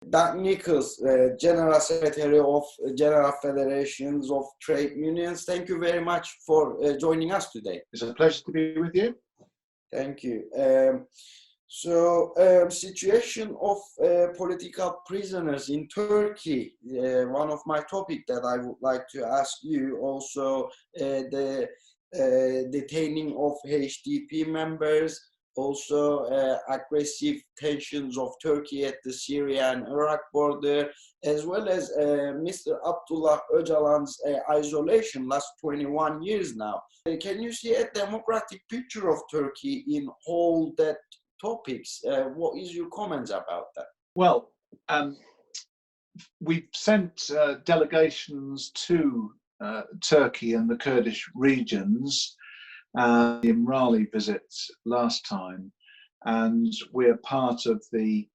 Nicholls, General Secretary of General Federations of Trade Unions. Thank you very much for joining us today. It's a pleasure to be with you. Thank you. Situation of political prisoners in Turkey, one of my topics that I would like to ask you. Also, the detaining of HDP members, also aggressive tensions of Turkey at the Syria and Iraq border, as well as Mr. Abdullah Öcalan's isolation last 21 years now. Can you see a democratic picture of Turkey in all that topics? What is your comments about that? Well, we've sent delegations to Turkey and the Kurdish regions. The Imrali visit last time, and we're part of the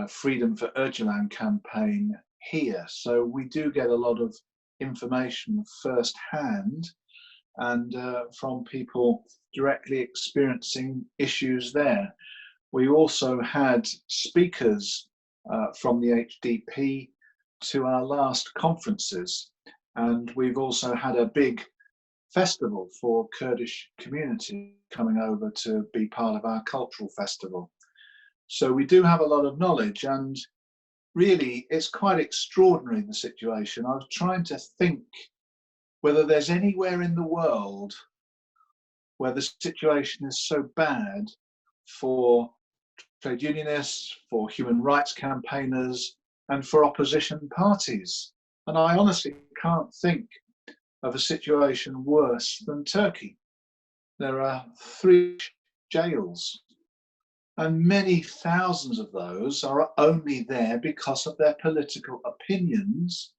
Freedom for Öcalan campaign here. So we do get a lot of information firsthand and from people directly experiencing issues there. We also had speakers from the HDP to our last conferences, and we've also had a big festival for Kurdish community coming over to be part of our cultural festival. So we do have a lot of knowledge, and really it's quite extraordinary, the situation. I was trying to think whether there's anywhere in the world where the situation is so bad for trade unionists, for human rights campaigners, and for opposition parties. And I honestly can't think of a situation worse than Turkey. There are 3 jails, and many thousands of those are only there because of their political opinions,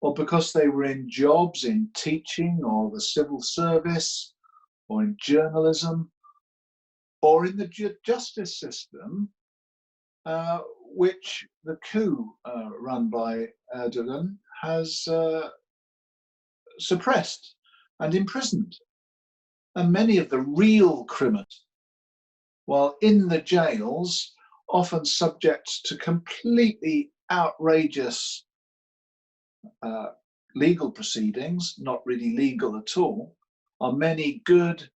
or because they were in jobs in teaching or the civil service or in journalism or in the justice system, which the coup run by Erdogan has suppressed and imprisoned. And many of the real criminals, while in the jails, often subject to completely outrageous legal proceedings, not really legal at all, are many good,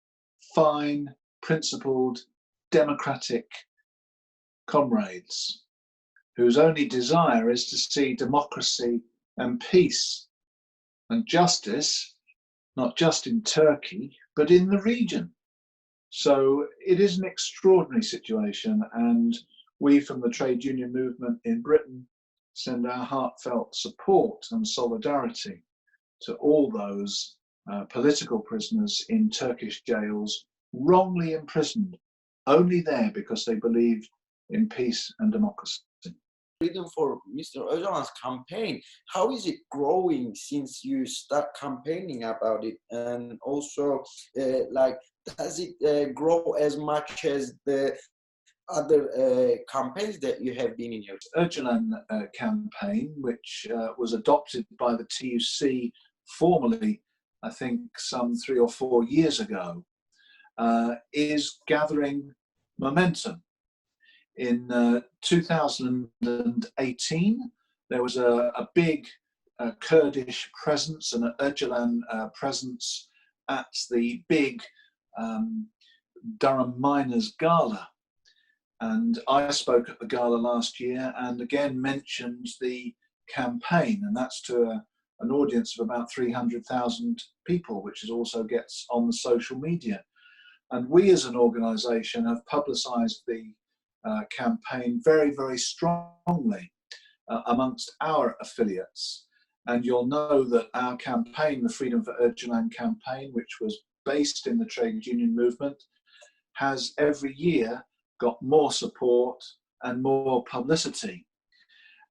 fine, principled, democratic comrades whose only desire is to see democracy and peace and justice, not just in Turkey, but in the region. So it is an extraordinary situation, and we from the trade union movement in Britain send our heartfelt support and solidarity to all those political prisoners in Turkish jails, wrongly imprisoned, only there because they believe in peace and democracy. Freedom for Mr. Öcalan's campaign, how is it growing since you start campaigning about it? And also, does it grow as much as the other campaigns that you have been in? Your Öcalan campaign, which was adopted by the TUC formally, I think some 3 or 4 years ago, is gathering momentum. In 2018, there was a big Kurdish presence and an Öcalan presence at the big Durham Miners Gala. And I spoke at the gala last year and again mentioned the campaign, and that's to an audience of about 300,000 people, which is also gets on the social media. And we as an organisation have publicised the campaign very, very strongly amongst our affiliates. And you'll know that our campaign, the Freedom for Öcalan campaign, which was based in the trade union movement, has every year got more support and more publicity.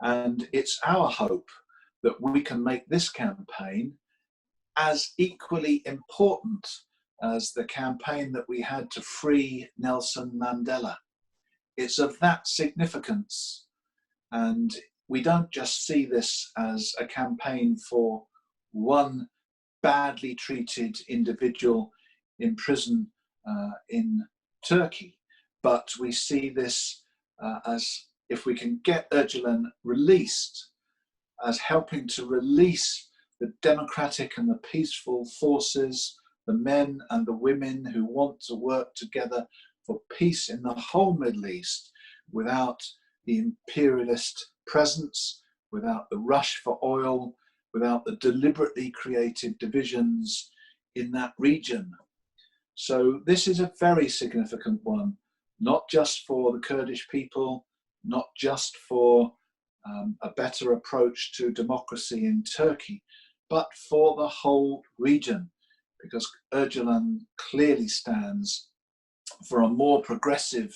And it's our hope that we can make this campaign as equally important as the campaign that we had to free Nelson Mandela. It's of that significance, and we don't just see this as a campaign for one badly treated individual in prison in Turkey, but we see this as if we can get Öcalan released as helping to release the democratic and the peaceful forces, the men and the women who want to work together for peace in the whole Middle East without the imperialist presence, without the rush for oil, without the deliberately created divisions in that region. So this is a very significant one, not just for the Kurdish people, not just for a better approach to democracy in Turkey, but for the whole region, because Öcalan clearly stands for a more progressive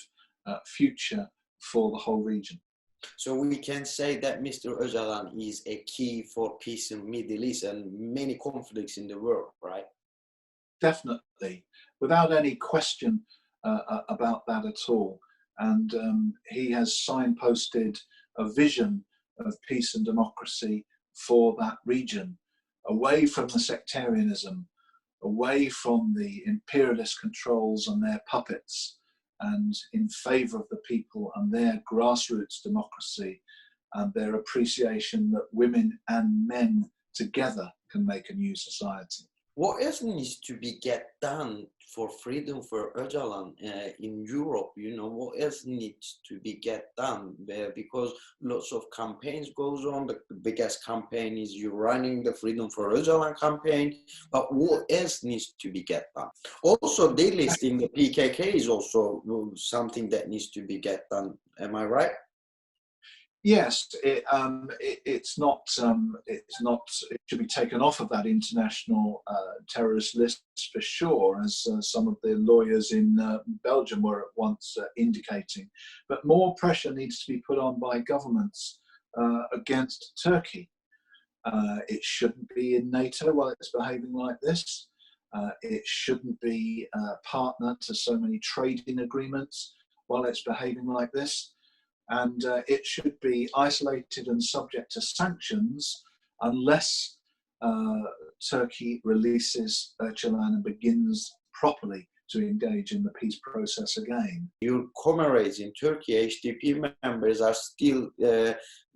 future for the whole region. So we can say that Mr. Öcalan is a key for peace in Middle East and many conflicts in the world, right? Definitely, without any question about that at all. And he has signposted a vision of peace and democracy for that region, away from the sectarianism, away from the imperialist controls and their puppets, and in favor of the people and their grassroots democracy and their appreciation that women and men together can make a new society. What else needs to be get done for freedom for Öcalan in Europe? You know, what else needs to be get done? Because lots of campaigns goes on. The biggest campaign is you running the Freedom for Öcalan campaign. But what else needs to be get done? Also, delisting the PKK is also something that needs to be get done. Am I right? Yes, it should be taken off of that international terrorist list for sure, as some of the lawyers in Belgium were at once indicating. But more pressure needs to be put on by governments against Turkey. It shouldn't be in NATO while it's behaving like this. It shouldn't be a partner to so many trading agreements while it's behaving like this. And it should be isolated and subject to sanctions unless Turkey releases Öcalan and begins properly to engage in the peace process again. Your comrades in Turkey, HDP members, are still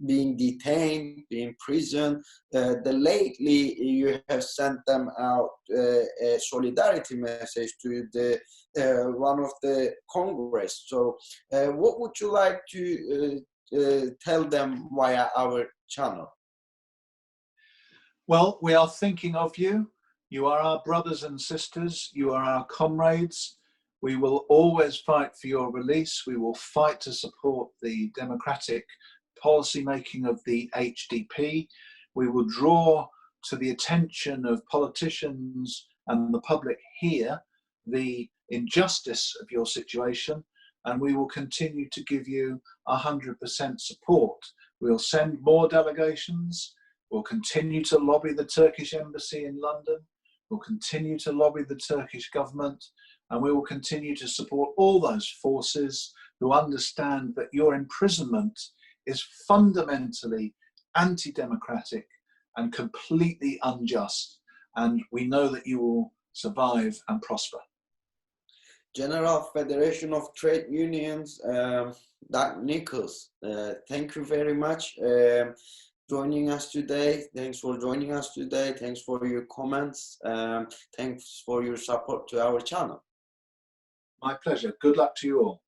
being detained, being imprisoned. Lately, you have sent them out a solidarity message to the one of the Congress. So, what would you like to tell them via our channel? Well, we are thinking of you. You are our brothers and sisters. You are our comrades. We will always fight for your release. We will fight to support the democratic policy making of the HDP. We will draw to the attention of politicians and the public here the injustice of your situation, and we will continue to give you 100% support. We'll send more delegations. We'll continue to lobby the Turkish embassy in London. We'll continue to lobby the Turkish government, and we will continue to support all those forces who understand that your imprisonment is fundamentally anti-democratic and completely unjust. And we know that you will survive and prosper. General Federation of Trade Unions, Nicholls, thank you very much. Joining us today. Thanks for joining us today. Thanks for your comments. Thanks for your support to our channel. My pleasure. Good luck to you all.